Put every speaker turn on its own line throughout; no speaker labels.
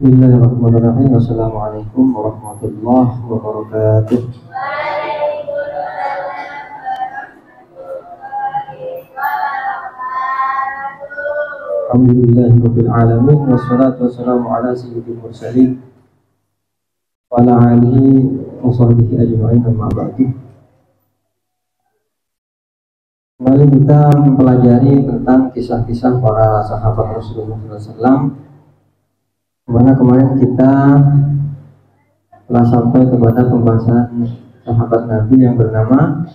Bismillahirrahmanirrahim. Assalamualaikum warahmatullahi wabarakatuh. Alhamdulillahirabbil alamin wassalatu wassalamu ala sayyidil mursalin wa ala alihi wa sahbihi ajma'in, amma ba'du. Kembali kita mempelajari tentang kisah-kisah para sahabat Rasulullah SAW, dimana kemarin kita telah sampai kepada pembahasan sahabat Nabi yang bernama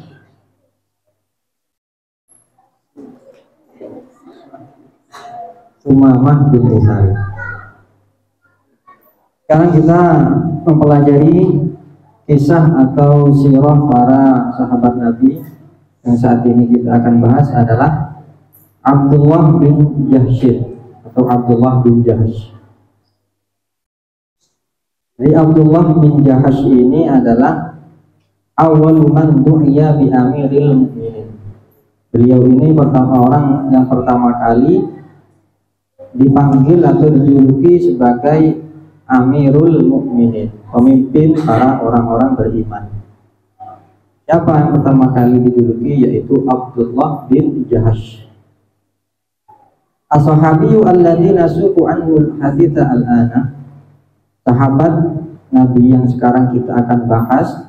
Umamah bin Sa'id. Sekarang kita mempelajari kisah atau sirah para sahabat Nabi. Yang saat ini kita akan bahas adalah Abdullah bin Jahsh atau Abdullah bin Jahsh. Jadi Abdullah bin Jahsh ini adalah awal man du'iya bi amiril mu'minin. Beliau ini orang yang pertama kali dipanggil atau dijuluki sebagai Amirul Mukminin, pemimpin para orang-orang beriman. Siapa yang pertama kali dijuluki? Yaitu Abdullah bin Jahsh. As-sahabiyyu alladzi nasuqu anhu al-haditha al-ana. Sahabat Nabi yang sekarang kita akan bahas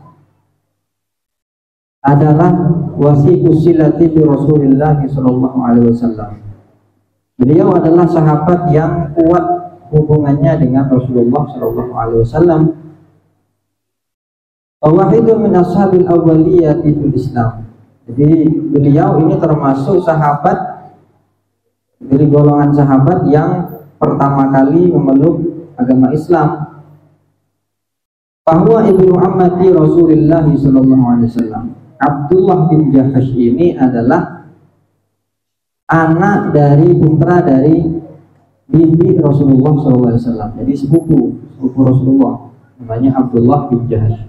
adalah wasiqus silati bi Rasulillah sallallahu alaihi wasallam. Beliau adalah sahabat yang kuat hubungannya dengan Rasulullah sallallahu alaihi wasallam. Wahidun min ashabil awwaliyati fil Islam. Jadi beliau ini termasuk sahabat dari golongan sahabat yang pertama kali memeluk agama Islam. Bahwa ibnu ammati Rasulullah sallallahu alaihi wasallam. Abdullah bin Jahsh ini adalah anak dari putra dari bibi Rasulullah sallallahu alaihi wasallam. Jadi sepupu Rasulullah, namanya Abdullah bin Jahsh.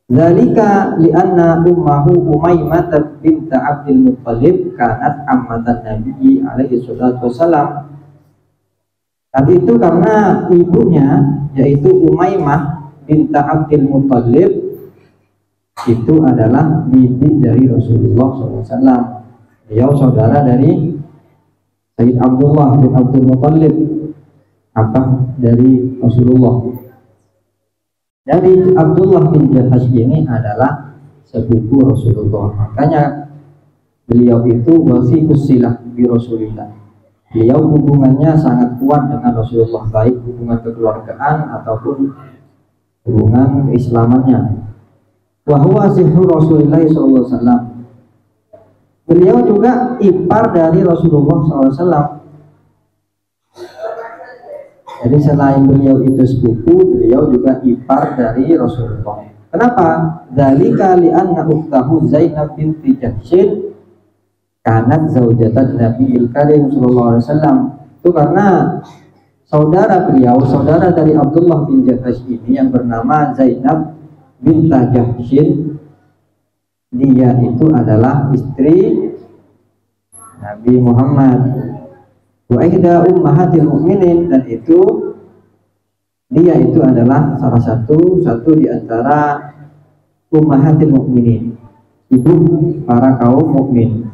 Zalika li'anna ummahu Umaymah bint Abdul Muttalib kanat ammatan Nabi alaihi salatu wasallam. Tapi itu karena ibunya yaitu Umaymah bint Abdul Muttalib itu adalah bibi dari Rasulullah SAW. Beliau saudara dari Sayyid Abdullah bin Abdul Muttalib, apa dari Rasulullah. Jadi Abdullah bin Jahsh ini adalah sepupu Rasulullah. Makanya beliau itu wasiqus silah bi Rasulillah. Beliau hubungannya sangat kuat dengan Rasulullah, baik hubungan kekeluargaan ataupun hubungan keislamannya. Wa huwa sihru Rasulillah sallallahu alaihi wasallam. Beliau juga ipar dari Rasulullah SAW. Jadi selain beliau itu sepupu, beliau juga ipar dari Rasulullah. Kenapa? Dzalika li'anna ukhtahu Zainab binti Jahsh kanat zaujatan Nabiyil Karim sallallahu alaihi wasallam. Itu karena saudara beliau, saudara dari Abdullah bin Jahsh ini yang bernama Zainab binti Jahsh, dia itu adalah istri Nabi Muhammad, wa ihda ummahatil mu'minin, dan itu dia itu adalah salah satu di antara ummahatil mu'minin, ibu para kaum mukmin.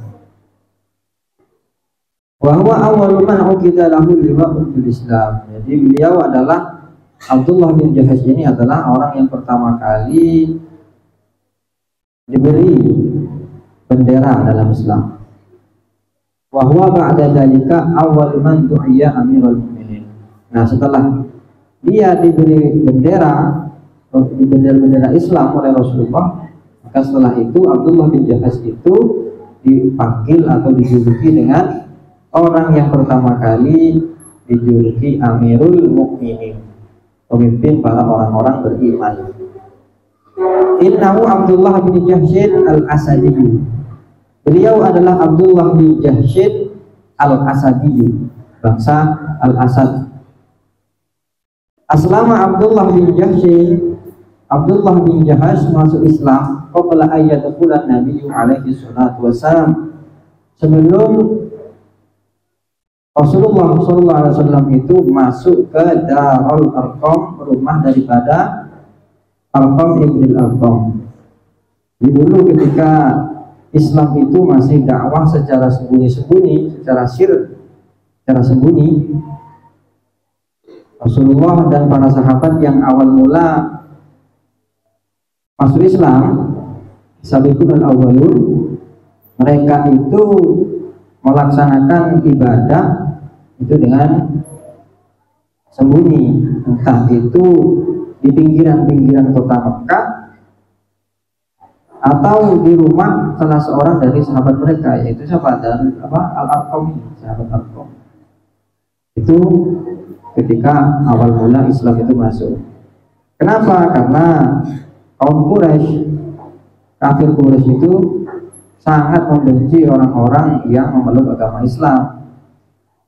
Wa huwa awwalu man uqida lahu liwa'un fil Islam. Jadi beliau adalah Abdullah bin Jahsh ini adalah orang yang pertama kali diberi bendera dalam Islam. Wa huwa ba'da dzalika awwal man du'iya amirul mu'minin. Nah, setelah dia diberi bendera Islam oleh Rasulullah, maka setelah itu Abdullah bin Jahsh itu dipanggil atau dijuluki dengan orang yang pertama kali dijuluki Amirul Mukminin, pemimpin para orang-orang beriman. Innahu Abdullah bin Jahsh al-Asadi. Beliau adalah Abdullah bin Jahsh al-Asadi, bangsa Al-Asad. Aslama Abdullah bin Jahsh. Abdullah bin Jahsh masuk Islam qabla ayyadkhula Nabi alaihi salatu wasallam, sebelum Rasulullah SAW itu masuk ke Darul Arqam, rumah daripada Arqam ibn al-Arqam. Dulu ketika Islam itu masih dakwah secara sembunyi-sembunyi, secara sembunyi, Rasulullah dan para sahabat yang awal mula masuk Islam, sabiqun al-awwalun, mereka itu melaksanakan ibadah itu dengan sembunyi, entah itu di pinggiran-pinggiran kota Mekah atau di rumah salah seorang dari sahabat mereka, yaitu siapa? Al-Arqam, sahabat Arqam. Itu ketika awal mula Islam itu masuk. Kenapa? Karena kaum Quraisy, kafir Quraisy itu sangat membenci orang-orang yang memeluk agama Islam.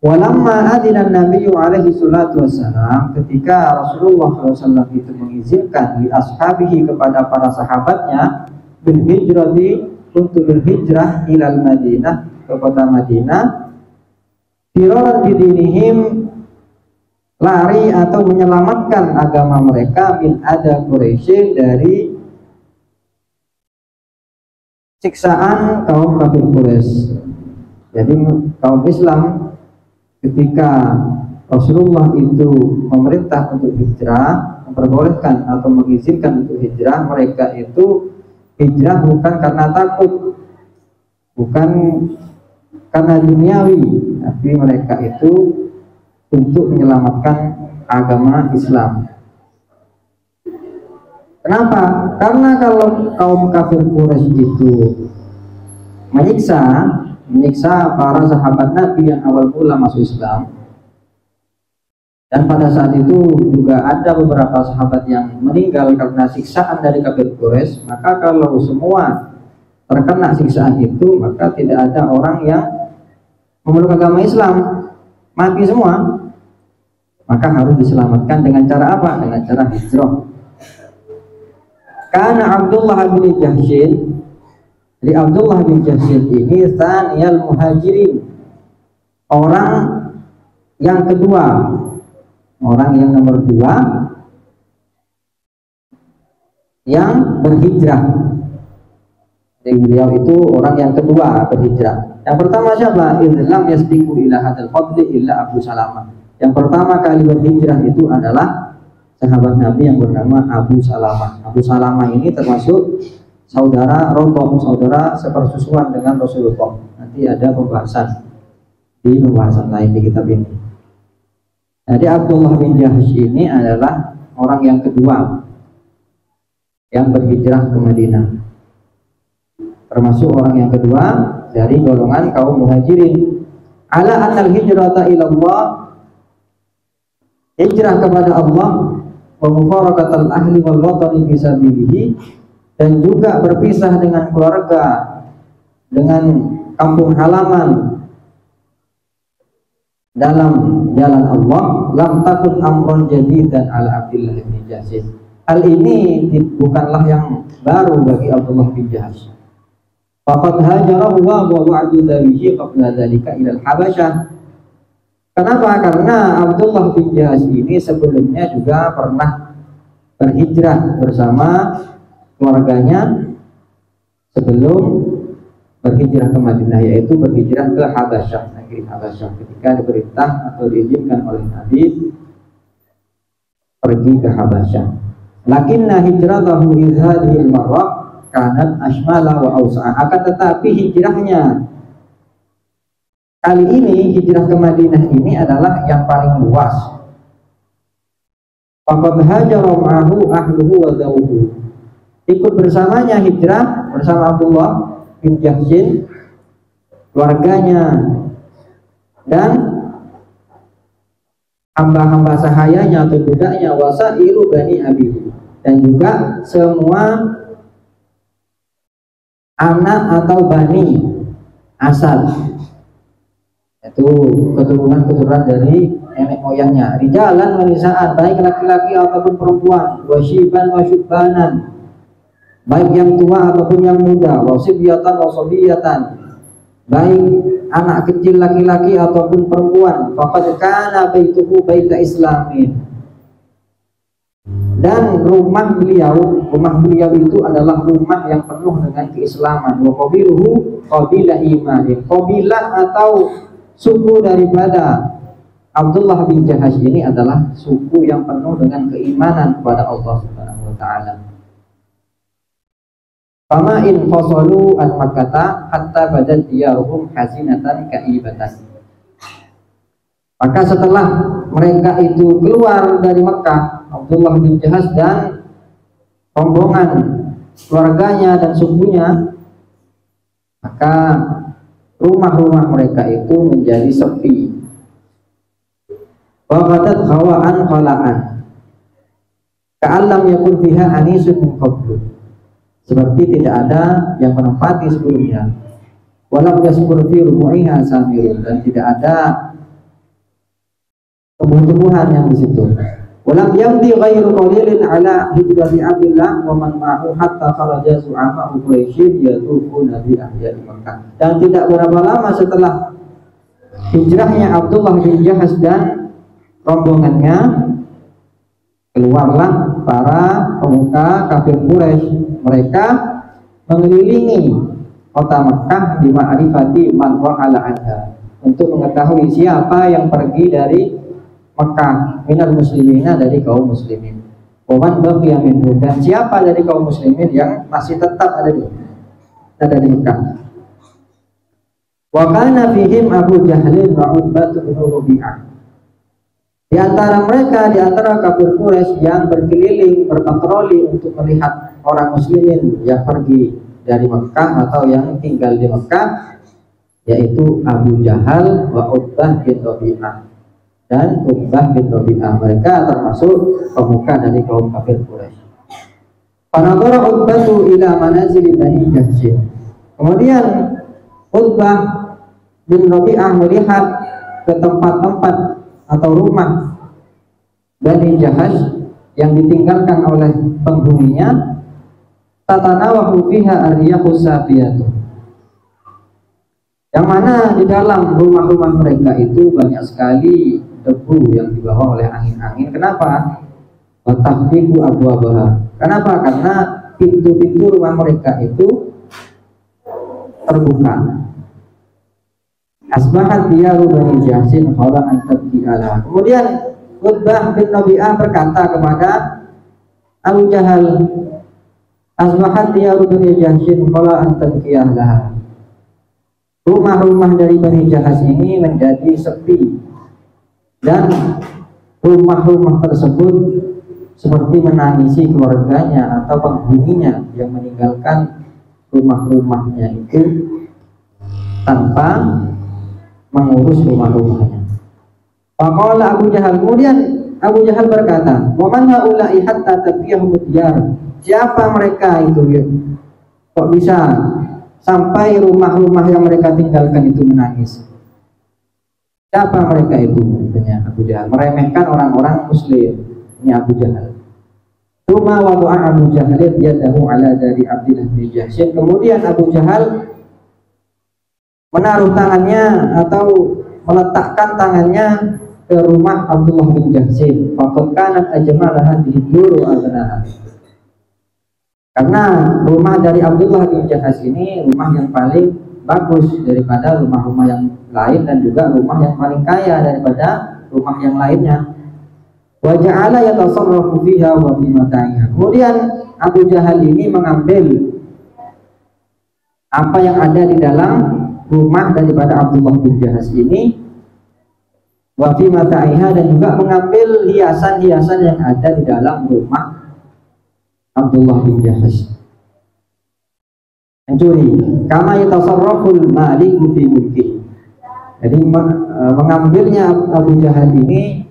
Walamma adina Nabi alaihi salatu wassalam, ketika Rasulullah SAW itu mengizinkan li ashabihi kepada para sahabatnya bil hijrati untuk berhijrah ilal Madinah, ke kota Madinah, firaran bidinihim, lari atau menyelamatkan agama mereka, min ada Quraisy, dari siksaan kaum kafir Quraisy. Jadi kaum Islam ketika Rasulullah itu memerintah untuk hijrah, memperbolehkan atau mengizinkan untuk hijrah, mereka itu hijrah bukan karena takut, bukan karena duniawi, tapi mereka itu untuk menyelamatkan agama Islam. Kenapa? Karena kalau kaum kafir Quraisy itu menyiksa para sahabat Nabi yang awal mula masuk Islam, dan pada saat itu juga ada beberapa sahabat yang meninggal karena siksaan dari kafir Quraisy, maka kalau semua terkena siksaan itu, maka tidak ada orang yang memeluk agama Islam, mati semua. Maka harus diselamatkan dengan cara apa? Dengan cara hijrah. Karena Abdullah bin Jahshin, jadi Abdullah bin Jahshin ini tsaniyal muhajirin, orang yang kedua, orang yang nomor dua yang berhijrah. Jadi beliau itu orang yang kedua berhijrah. Yang pertama siapa? Idlam yasbiqu ila hadal fadli illa Abu Salamah. Yang pertama kali berhijrah itu adalah sahabat Nabi yang bernama Abu Salamah. Abu Salamah ini termasuk saudara rotom, saudara sepersusuan dengan Rasulullah. Nanti ada pembahasan di pembahasan lain di kitab ini. Jadi Abdullah bin Jahsh ini adalah orang yang kedua yang berhijrah ke Madinah, termasuk orang yang kedua dari golongan kaum muhajirin. Ala annal hijrata ila Allah, hijrah kepada Allah, wa mufaraqatal ahli wal watani fi sabilihi, dan juga berpisah dengan keluarga, dengan kampung halaman dalam jalan Allah, lam takun amron jadidan ala Abdullah bin Jahsh. Hal ini bukanlah yang baru bagi Abdullah bin Jahsh. Faqad hajara wa wa'adu darihi qabla dzalika ila al-Habasyah. Kenapa? Karena Abdullah bin Jahsh ini sebelumnya juga pernah berhijrah bersama keluarganya sebelum berhijrah ke Madinah, yaitu berhijrah ke Habasyah, negeri Habasyah, ketika diperintah atau diizinkan oleh Nabi pergi ke Habasyah. Lakinna hijratahu hadhihi al-marrah kanat ashmala wa awsa'a. Akan tetapi hijrahnya kali ini, hijrah ke Madinah ini adalah yang paling luas. Faqad hajara ma'ahu ahluhu wa zawjuhu. Ikut bersamanya hijrah bersama Abdullah bin Jahshin, keluarganya dan hamba-hamba sahayanya atau budaknya, wasairu bani abi, dan juga semua anak atau bani asal, itu keturunan dari nenek moyangnya, rijalan wa nisaan, baik laki-laki ataupun perempuan, wasyiban wa syubbanan, baik yang tua ataupun yang muda, wasibyatan wa sobiyatan, baik anak kecil laki-laki ataupun perempuan, faqad kana baituhu baita islamin. Dan rumah beliau itu adalah rumah yang penuh dengan keislaman. Wa qabiluhu qabilah imanin. Qabilah atau suku daripada Abdullah bin Jahash ini adalah suku yang penuh dengan keimanan kepada Allah Subhanahu wa taala. Fama in fasalu an Makkah hatta badat diyaruhum hazinatan kaibatan. Maka setelah mereka itu keluar dari Mekah, Abdullah bin Jahash dan rombongan keluarganya dan sukunya, maka rumah-rumah mereka itu menjadi sepi. Wa qadat khawaan khala'an ka'allam yakun fiha anisun min qablu, seperti tidak ada yang menempati sebelumnya. Walam yaskur fi rubu'iha samirun, dan tidak ada tumbuh-tumbuhan yang di situ. Walam yamdi ghairu qalilin ala hijrati Abdullah wa man ma'ahu hatta kharaja su'ama Quraisy yatufuna bi ahya'i Makkah. Dan tidak berapa lama setelah hijrahnya Abdullah bin Jahash dan rombongannya, keluarlah para pemuka kafir Quraisy. Mereka mengelilingi kota Makkah di ma'rifati man wa'ala anha, untuk mengetahui siapa yang pergi dari Mekah minal muslimina, dari kaum muslimin, waman baqiya minhum, dan siapa dari kaum muslimin yang masih tetap ada di Mekah. Wa kana fihim Abu Jahlin wa Utbah bin Rabi'ah. Di antara mereka, di antara kafir Quraisy yang berkeliling berpatroli untuk melihat orang muslimin yang pergi dari Mekah atau yang tinggal di Mekah, yaitu Abu Jahal wa Utbah bin Rabi'ah. Dan Utbah bin Rabi'ah, mereka termasuk pemuka dari kaum kafir Quraisy. Panadhara Utbatu ila manazil Bani Jahsh. Kemudian Utbah bin Rabi'ah melihat ke tempat-tempat atau rumah Bani Jahash yang ditinggalkan oleh penghuninya. Tatanawahu fiha ar-riyahus safiyatu, yang mana di dalam rumah-rumah mereka itu banyak sekali debu yang dibawa oleh angin-angin. Kenapa? Watahfiku abwabaha. Kenapa? Karena pintu-pintu rumah mereka itu terbuka. Asbahat diyaru Bani Jahsin qala an tabki'ala. Kemudian Utbah bin Rabi'ah berkata kepada Abu Jahal, asbahat diyaru Bani Jahsin qala an tabki'ala. Rumah-rumah dari Bani Jahash ini menjadi sepi, dan rumah-rumah tersebut seperti menangisi keluarganya atau penghuninya yang meninggalkan rumah-rumahnya itu tanpa mengurus rumah-rumahnya. Faqala Abu Jahal, kemudian Abu Jahal berkata, wa man haula'i hatta tabiyahum diyar. Siapa mereka itu ya? Kok bisa sampai rumah-rumah yang mereka tinggalkan itu menangis? Siapa mereka itu? Katanya Abu Jahal, meremehkan orang-orang muslim. Ini Abu Jahal. Tsumma wada'a Abu Jahal yadahu ala dari Abdullah bin Jahsh. Kemudian Abu Jahal menaruh tangannya atau meletakkan tangannya ke rumah Abdullah bin Jahsh. Faqad kanat ajmala hadhihi dur wa adnaha. Karena rumah dari Abdullah bin Jahash ini rumah yang paling bagus daripada rumah-rumah yang lain, dan juga rumah yang paling kaya daripada rumah yang lainnya. Wa ja'ala yatasarrafu fiha wa fi mata'iha. Kemudian Abu Jahal ini mengambil apa yang ada di dalam rumah daripada Abdullah bin Jahash ini, wa fi mata'iha, dan juga mengambil hiasan-hiasan yang ada di dalam rumah Abdullah bin Jahash. Mencuri, kama yatasarraful maliku fi mulki. Jadi mengambilnya Abu Jahal ini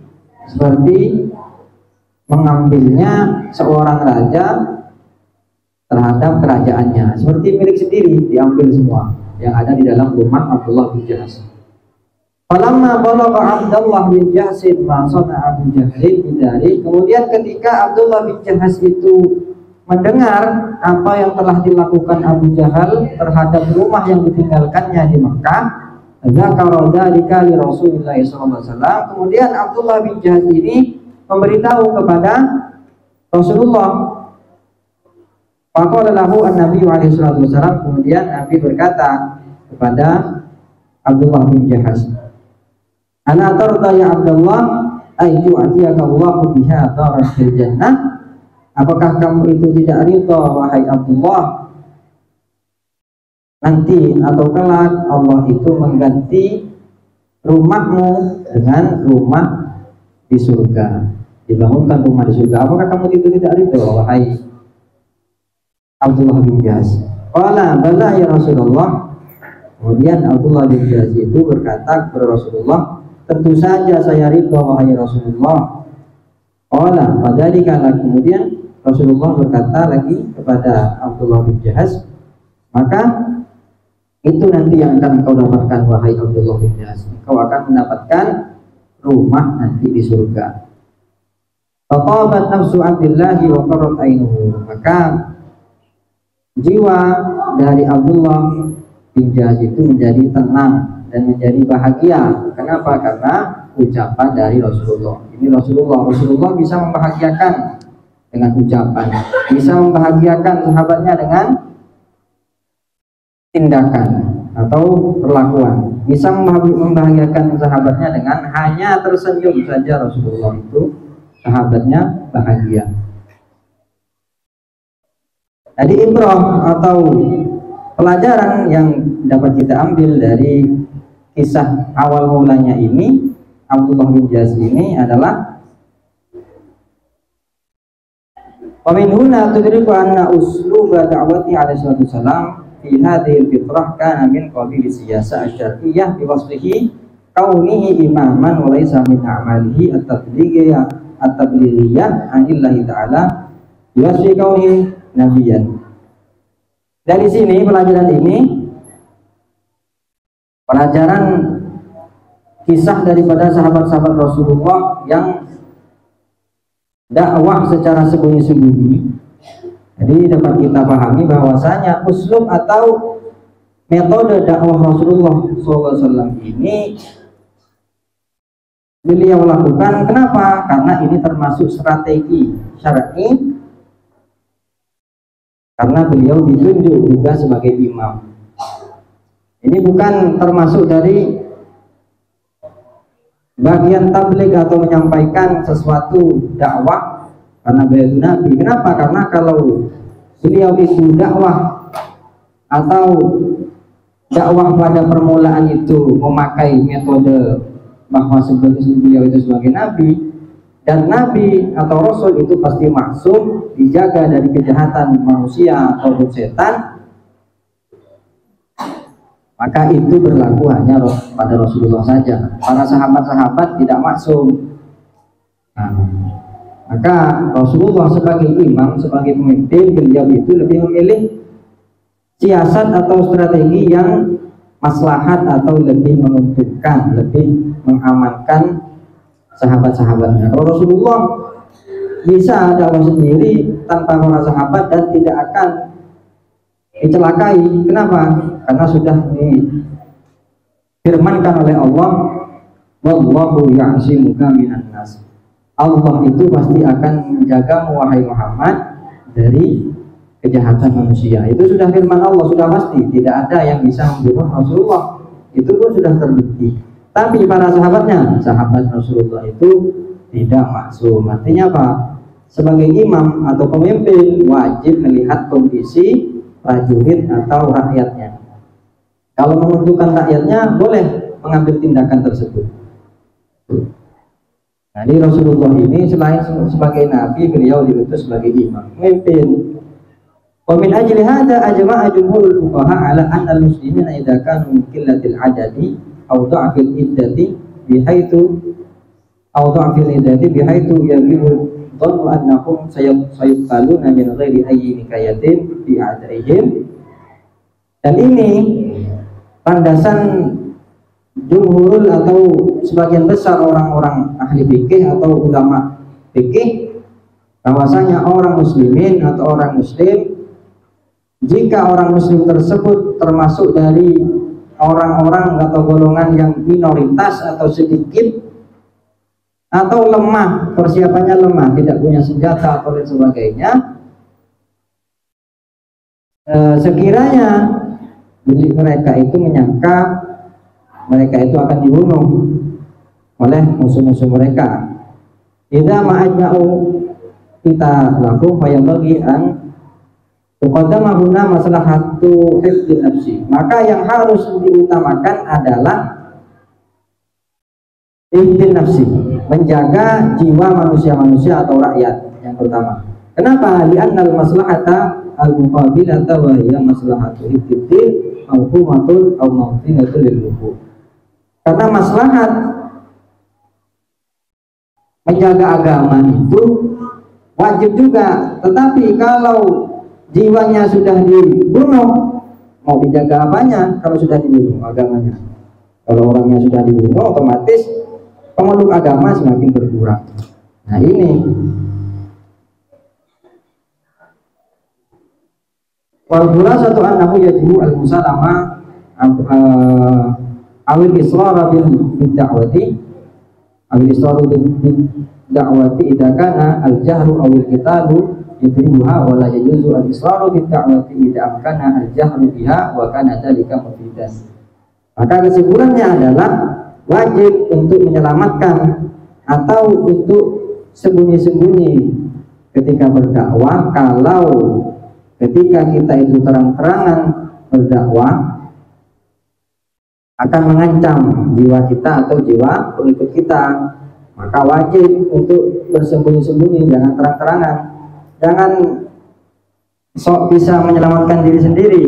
seperti mengambilnya seorang raja terhadap kerajaannya, seperti milik sendiri, diambil semua yang ada di dalam rumah Abdullah bin Jahash. Falamma balagha Abdullah bin Jahash ma sana'a Abu Jahal bidari. Kemudian ketika Abdullah bin Jahash itu mendengar apa yang telah dilakukan Abu Jahal terhadap rumah yang ditinggalkannya di Mekah, dzakara dzalika li Rasulillah sallallahu alaihi wasallam. Kemudian Abdullah bin Jahaz ini memberitahu kepada Rasulullah. Faqala lahu an-nabi alaihi wasallam, kemudian Nabi berkata kepada Abdullah bin Jahaz, "Ana tarda ya Abdullah ay yu'tiyaka Allahu biha daran fil jannah?" Apakah kamu itu tidak ridha wahai Abdullah, nanti atau kelak Allah itu mengganti rumahmu dengan rumah di surga, dibangunkan rumah di surga? Apakah kamu itu tidak ridha wahai Abdullah bin Jahaz? Qala bala ya Rasulullah. Kemudian Abdullah bin Jahaz itu berkata kepada Rasulullah, tentu saja saya ridha wahai Rasulullah. Qala fadzalika, kemudian Rasulullah berkata lagi kepada Abdullah bin Jahaz, maka itu nanti yang akan kau dapatkan wahai Abdullah bin Jahaz, kau akan mendapatkan rumah nanti di surga. Fatabat nafsu Abdullah wa qarrat ainuhu, maka jiwa dari Abdullah bin Jahaz itu menjadi tenang dan menjadi bahagia. Kenapa? Karena ucapan dari Rasulullah. Ini Rasulullah bisa membahagiakan dengan ucapan, bisa membahagiakan sahabatnya dengan tindakan atau perlakuan, bisa membahagiakan sahabatnya dengan hanya tersenyum saja. Rasulullah itu sahabatnya bahagia. Jadi ibrah atau pelajaran yang dapat kita ambil dari kisah awal mulanya ini, Abdullah bin Jahaz ini adalah ومن هنا تدرك أن أسلوب دعوته عليه الصلاة والسلام في هذه الفترة كان من قبيل السياسة الشرعية بوصفه كونه إماما وليس من أعماله التبليغية عن الله تعالى بوصف كونه نبيا. Dari sini pelajaran kisah daripada sahabat-sahabat Rasulullah yang dakwah secara sembunyi-sembunyi. Jadi dapat kita pahami bahwasanya uslub atau metode dakwah Rasulullah SAW ini beliau lakukan. Kenapa? Karena ini termasuk strategi syar'i, karena beliau ditunjuk juga sebagai imam. Ini bukan termasuk dari bagian tabligh atau menyampaikan sesuatu dakwah karena beliau itu nabi. Kenapa? Karena kalau beliau itu dakwah atau dakwah pada permulaan itu memakai metode bahwa sebelum beliau itu sebagai nabi, dan nabi atau rasul itu pasti maksum, dijaga dari kejahatan manusia atau setan, maka itu berlaku hanya pada Rasulullah saja. Para sahabat-sahabat tidak maksum. Maka Rasulullah sebagai imam, sebagai pemimpin, beliau itu lebih memilih siasat atau strategi yang maslahat atau lebih menguntungkan, lebih mengamankan sahabat-sahabatnya. Kalau Rasulullah bisa dakwah sendiri tanpa para sahabat dan tidak akan dicelakai. Kenapa? Karena sudah difirmankan oleh Allah, wallahu ya'simuka minan nas. Allah itu pasti akan menjaga wahai Muhammad dari kejahatan manusia. Itu sudah firman Allah, sudah pasti. Tidak ada yang bisa membunuh Rasulullah. Itu pun sudah terbukti. Tapi para sahabatnya, sahabat Rasulullah itu tidak maksum. Artinya apa? Sebagai imam atau pemimpin wajib melihat kondisi prajurit atau rakyatnya. Kalau menentukan rakyatnya, boleh mengambil tindakan tersebut. Jadi Rasulullah ini selain sebagai nabi, beliau diutus sebagai imam, pemimpin. Wa min ajli hadza ajma'a jumhurul fuqaha ala anna al-muslimina idza kanu min qillatil adadi aw dha'fil iddati bihaitsu yaghlibu dhannu annahum sayuqaluna min ghairi ayyi nikayatin bi a'daihim. Dan ini landasan jumhurul atau sebagian besar orang-orang ahli fikih atau ulama fikih bahwasanya orang muslimin atau orang muslim, jika orang muslim tersebut termasuk dari orang-orang atau golongan yang minoritas atau sedikit atau lemah, persiapannya lemah, tidak punya senjata atau lain sebagainya, sekiranya mereka itu menyangka mereka itu akan dibunuh oleh musuh-musuh mereka, idza ma'ajma'u kita laku fayambaghi an tuqaddamahuna maslahatu hifdzi nafsi, maka yang harus diutamakan adalah hifdzi nafsi, menjaga jiwa manusia-manusia atau rakyat yang pertama. Kenapa? Li'annal maslahata al-muqabilata wa hiya maslahatu hifdzi au hukumatun au mawdinatul lil hukum. Karena maslahat menjaga agama itu wajib juga, tetapi kalau jiwanya sudah dibunuh, mau dijaga apanya kalau sudah dibunuh agamanya? Kalau orangnya sudah dibunuh, otomatis pemeluk agama semakin berkurang. Nah ini wal satu annahu yajibu al-musalama awil israr bil da'wati awil israr bil da'wati idza kana al-jahru awil qitalu yudribuha wa la yajuzu al-israr bil da'wati idza kana al-jahru biha wa kana dzalika mufidan. Maka kesimpulannya adalah wajib untuk menyelamatkan atau untuk sembunyi-sembunyi ketika berdakwah, kalau ketika kita itu terang-terangan berdakwah akan mengancam jiwa kita atau jiwa pengikut kita, maka wajib untuk bersembunyi-sembunyi, jangan terang-terangan, jangan sok bisa menyelamatkan diri sendiri.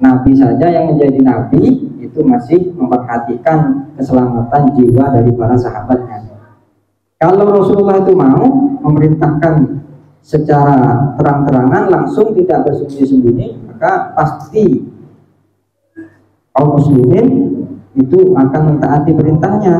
Nabi saja yang menjadi nabi itu masih memperhatikan keselamatan jiwa dari para sahabatnya. Kalau Rasulullah itu mau memerintahkan secara terang-terangan langsung, tidak bersembunyi-sembunyi, maka pasti kaum muslimin itu akan mentaati perintahnya.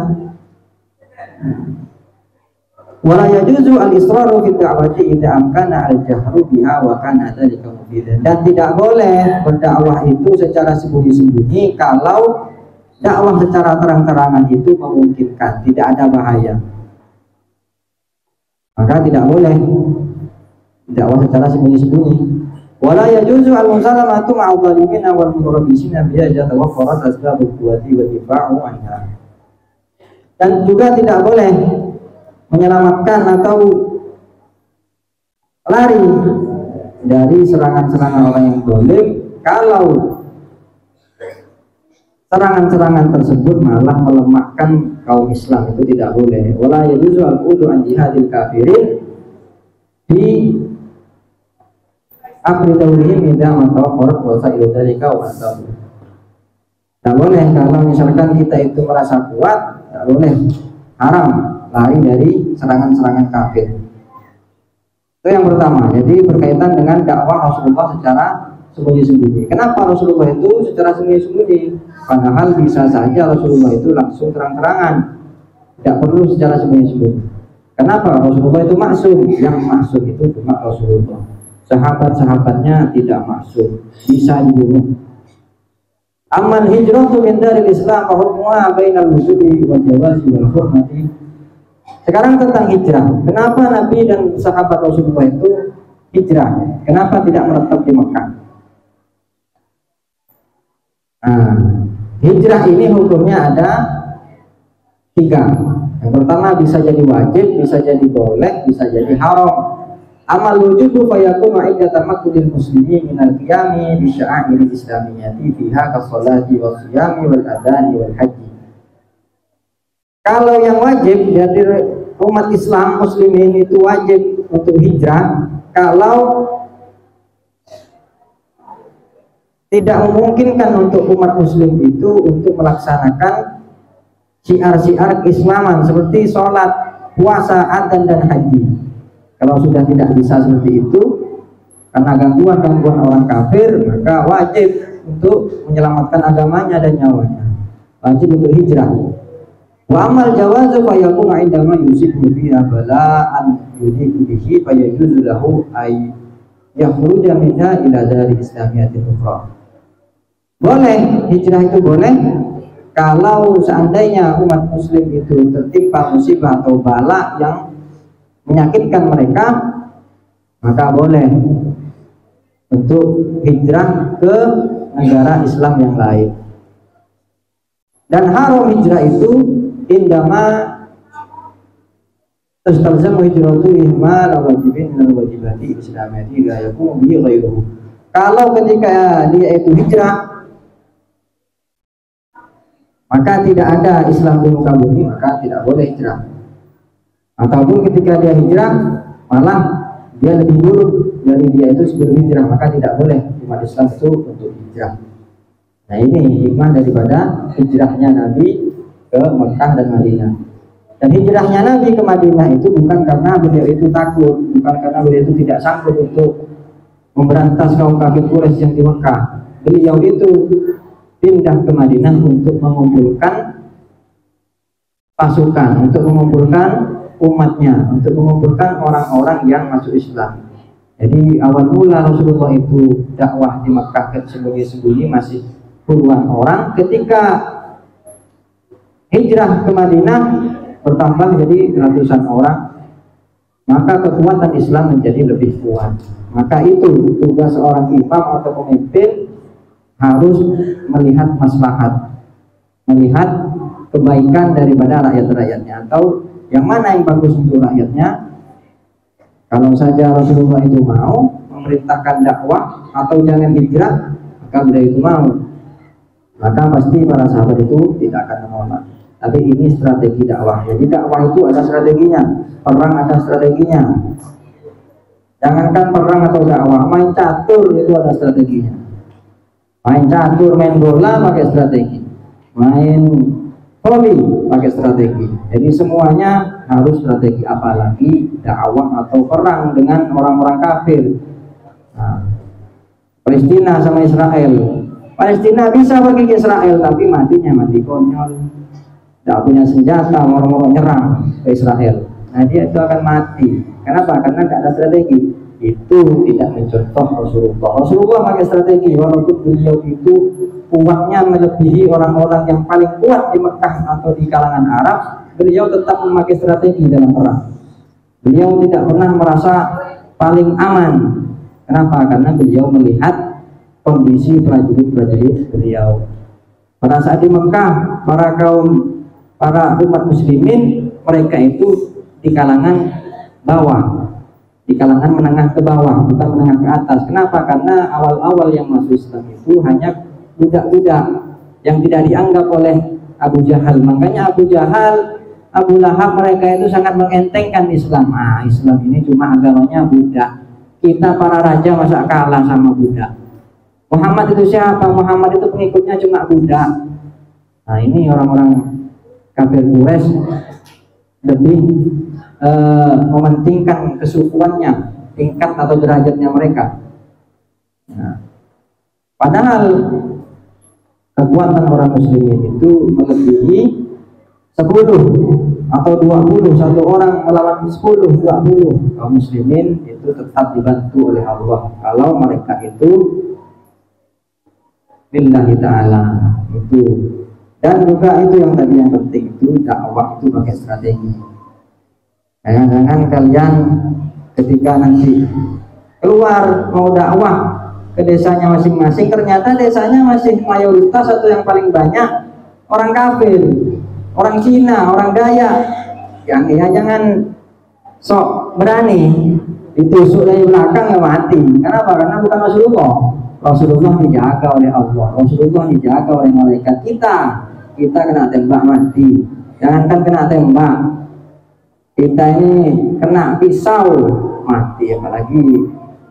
Wala yajuzu al-israru fi da'wati idza amkana al-jahru biha wa kana dzalika mufidan. Dan tidak boleh berdakwah itu secara sembunyi-sembunyi kalau dakwah secara terang-terangan itu memungkinkan, tidak ada bahaya. Maka tidak boleh dakwah secara sembunyi-sembunyi. Wala yajuzu al-musalamatu ma'al zalimin wal mutarabbisin biha idza tawaffarat asbabul quwwati wa difa'u anha. Dan juga tidak boleh menyelamatkan atau lari dari serangan-serangan orang yang zalim kalau serangan-serangan tersebut malah melemahkan kaum Islam, itu tidak boleh. Wala yajuzu al-qudu an jihadil kafirin di akhir dawrihim idza matawaffarat wasailu dzalika wa antabu. Tidak boleh kalau misalkan kita itu merasa kuat, tidak boleh, haram lari dari serangan-serangan kafir. Itu yang pertama. Jadi berkaitan dengan dakwah Rasulullah secara sembunyi-sembunyi. Kenapa Rasulullah itu secara sembunyi-sembunyi? Padahal bisa saja Rasulullah itu langsung terang-terangan, tidak perlu secara sembunyi-sembunyi. Kenapa? Rasulullah itu maksum. Yang maksum itu cuma Rasulullah. Sahabat-sahabatnya tidak maksum, bisa dibunuh. Amal hijratu min daril Islam fa hukmuha bainal wujubi wal jawazi wal hurmati. Sekarang tentang hijrah. Kenapa Nabi dan sahabat Rasulullah itu hijrah? Kenapa tidak menetap di Mekah? Nah, hijrah ini hukumnya ada 3. Yang pertama bisa jadi wajib, bisa jadi boleh, bisa jadi haram. Amal wujubu fa yakunu 'inda tamakkudil muslimin minal qiyami bi sya'airil islamiyyati fiha kas-sholati was-shiyami wal adani wal haji. Kalau yang wajib dari umat Islam muslimin itu wajib untuk hijrah kalau tidak memungkinkan untuk umat muslim itu untuk melaksanakan syiar-syiar keislaman seperti sholat, puasa, adzan dan haji. Kalau sudah tidak bisa seperti itu karena gangguan-gangguan orang kafir, maka wajib untuk menyelamatkan agamanya dan nyawanya, wajib untuk hijrah. Wa amal jawazu fa yakunu indama yusibu fiha bala'an yudiku bihi fa yajuzu lahu ay yakhruja minha ila dari islamiyatin ukhra. Boleh, hijrah itu boleh kalau seandainya umat muslim itu tertimpa musibah atau bala yang menyakitkan mereka, maka boleh untuk hijrah ke negara Islam yang lain. Dan haram hijrah itu indama tastalzamu hijratu ihmal wajibin min wajibati islamiyati la yakumu bi ghairuhu. Kalau ketika dia itu hijrah maka tidak ada Islam di muka bumi, maka tidak boleh hijrah. Ataupun ketika dia hijrah malah dia lebih buruk dari dia itu sebelum hijrah, maka tidak boleh umat Islam itu untuk hijrah. Nah, ini hikmah daripada hijrahnya Nabi ke Mekah dan Madinah. Dan hijrahnya Nabi ke Madinah itu bukan karena beliau itu takut, bukan karena beliau itu tidak sanggup untuk memberantas kaum kafir Quraisy yang di Mekah. Beliau itu pindah ke Madinah untuk mengumpulkan pasukan, untuk mengumpulkan umatnya, untuk mengumpulkan orang-orang yang masuk Islam. Jadi awal mula Rasulullah itu dakwah di Mekah sembunyi-sembunyi masih puluhan orang. Ketika hijrah ke Madinah bertambah jadi ratusan orang, maka kekuatan Islam menjadi lebih kuat. Maka itu tugas seorang imam atau pemimpin, harus melihat maslahat, melihat kebaikan daripada rakyat-rakyatnya, atau yang mana yang bagus untuk rakyatnya. Kalau saja Rasulullah itu mau memerintahkan dakwah atau jangan hijrah, maka beliau itu mau, maka pasti para sahabat itu tidak akan menolak. Tapi ini strategi dakwah. Jadi dakwah itu ada strateginya, perang ada strateginya. Jangankan perang atau dakwah, main catur itu ada strateginya. Main catur, main bola pakai strategi, main voli pakai strategi. Jadi semuanya harus strategi, apalagi dakwah atau perang dengan orang-orang kafir. Nah, Palestina sama Israel. Palestina bisa pergi ke Israel, tapi matinya mati konyol, tidak punya senjata, moro-moro nyerang ke Israel. Nah, dia itu akan mati. Kenapa? Karena tidak ada strategi. Itu tidak mencontoh Rasulullah. Rasulullah pakai strategi, walaupun beliau itu kuatnya melebihi orang-orang yang paling kuat di Mekah atau di kalangan Arab, beliau tetap memakai strategi dalam perang. Beliau tidak pernah merasa paling aman. Kenapa? Karena beliau melihat kondisi prajurit-prajurit beliau. Pada saat di Mekah, para umat muslimin, mereka itu di kalangan bawah, di kalangan menengah ke bawah, bukan menengah ke atas. Kenapa? Karena awal-awal yang masuk Islam itu hanya budak-budak yang tidak dianggap oleh Abu Jahal. Makanya Abu Jahal, Abu Lahab, mereka itu sangat mengentengkan Islam. Islam ini cuma agamanya budak. Kita para raja masa kalah sama budak. Muhammad itu siapa? Muhammad itu pengikutnya cuma budak. Nah, ini orang-orang kafir Quraisy lebih mementingkan kesukuannya, tingkat atau derajatnya mereka. Nah, padahal kekuatan orang muslimin itu melebihi 10 atau 20, satu orang melawan 10, 20. Kaum muslimin itu tetap dibantu oleh Allah kalau mereka itu lillahi ta'ala itu. Dan juga itu yang tadi yang penting itu dakwah itu pakai strategi. Jangan-jangan kalian ketika nanti keluar mau dakwah ke desanya masing-masing, ternyata desanya masih mayoritas atau yang paling banyak orang kafir, orang Cina, orang Dayak. Yang ya jangan sok berani ditusuk dari belakang ya mati. Kenapa? Karena bukan Rasulullah. Rasulullah dijaga oleh Allah, Rasulullah dijaga oleh malaikat. Kita kena tembak mati. Jangankan kena tembak, kita ini kena pisau mati, apalagi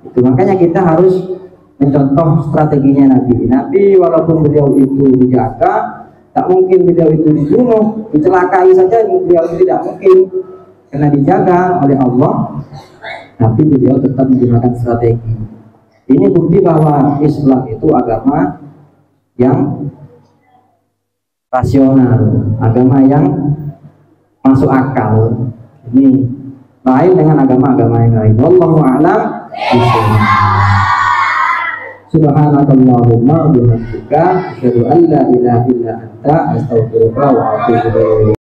itu. Makanya kita harus mencontoh strateginya Nabi. Walaupun beliau itu dijaga, tak mungkin beliau itu dibunuh, dicelakai saja beliau itu tidak mungkin, karena dijaga oleh Allah. Tapi beliau tetap menggunakan strategi. Ini bukti bahwa Islam itu agama yang rasional, agama yang masuk akal. Ini lain dengan agama-agama yang lain. Wallahu a'lam bishawab. Subhanakallahumma wa bihamdika asyhadu an la ilaha illa anta astaghfiruka wa atubu ilaik.